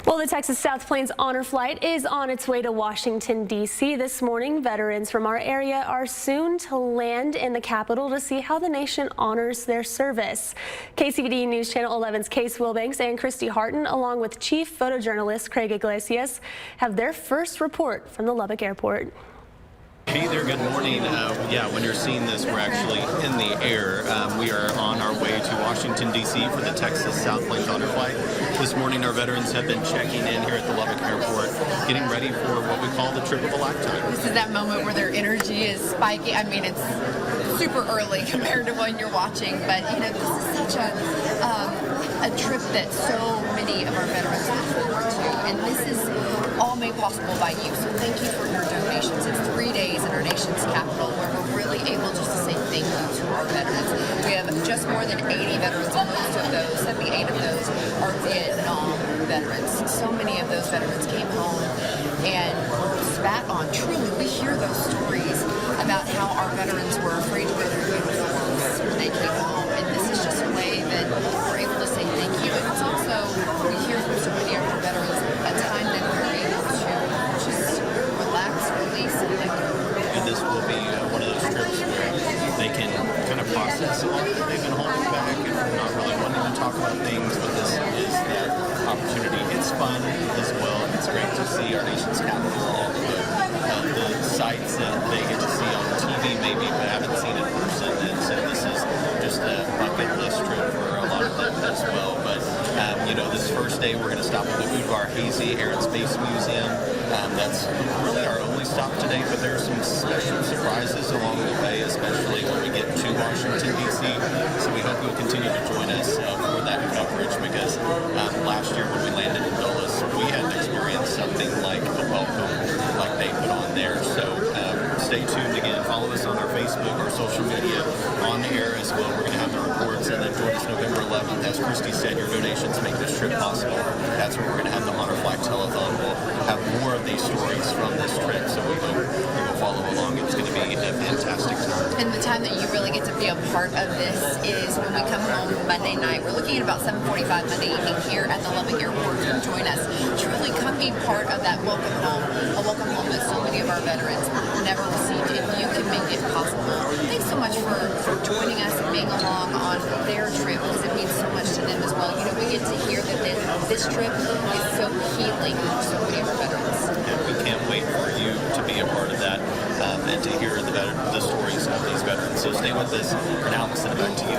Well, the Texas South Plains Honor Flight is on its way to Washington, D.C. this morning. Veterans from our area are soon to land in the capital to see how the nation honors their service. KCVD News Channel 11's Case Wilbanks and Christy Harton, along with Chief Photojournalist Craig Iglesias, have their first report from the Lubbock Airport. Hey there, good morning. When you're seeing this, we're actually in the air. We are on our way to Washington, D.C. for the Texas South Plains Honor Flight. This morning, our veterans have been checking in here at the Lubbock Airport, getting ready for what we call the trip of a lifetime. This is that moment where their energy is spiking. I mean, it's super early compared to when you're watching, but this is such a trip that so many of our veterans look forward to, and this is all made possible by you. So thank you for your donations. It's 3 days in our nation's capital where we're really able just to say thank you to our veterans. We have just more than 80 veterans. Most of those, 78 of those, are Vietnam veterans. So many of those veterans came home and were spat on. Truly, we hear those stories about how our veterans were afraid to wear their uniforms when they came home, and this is just a way that we're able to say thank you. And it's also, we hear from so many of our veterans, a time that we're able to just relax, release, and let go. And this will be one of those trips where they can kind of process a lot that they've been holding back and not really wanting to talk about things, but this is that opportunity. It's fun as well. It's great to see our nation's capital, all the sights that they get to see on TV maybe, but haven't seen in person. And so this is just a bucket list trip for a lot of them as well. But this first day we're going to stop at the Udvar Hazy Air and Space Museum. That's really our only stop today, but there are some special surprises along the way, especially when we get to Washington, D.C. So we hope you'll continue to join us for that coverage, because last year when we landed in Dulles, we had to experience something like a welcome like they put on there. So stay tuned again. Follow us on our Facebook, our social media, on the air as well. We're going to have the reports, and then join us November 11th. As Christy said, your donations make this trip possible. That's where we're going to have the Honor Flight Telethon. We'll have more of these stories from this trip, so we hope you will follow along. It's going to be a fantastic time. And the time that you really get to be a part of this is when we come home Monday night. We're looking at about 7:45 Monday evening here at the Lubbock Airport. Come join us. Truly come be part of that welcome home, a welcome home that so many of our veterans never received, and you can make it possible. Thanks so much for joining us and being along on their trip, because it means so much to them as well. We get to hear that this trip is so healing for so many of our veterans. And we can't wait for you to be a part of that and to hear the stories of these veterans. So stay with us. For now, we'll send it back to you.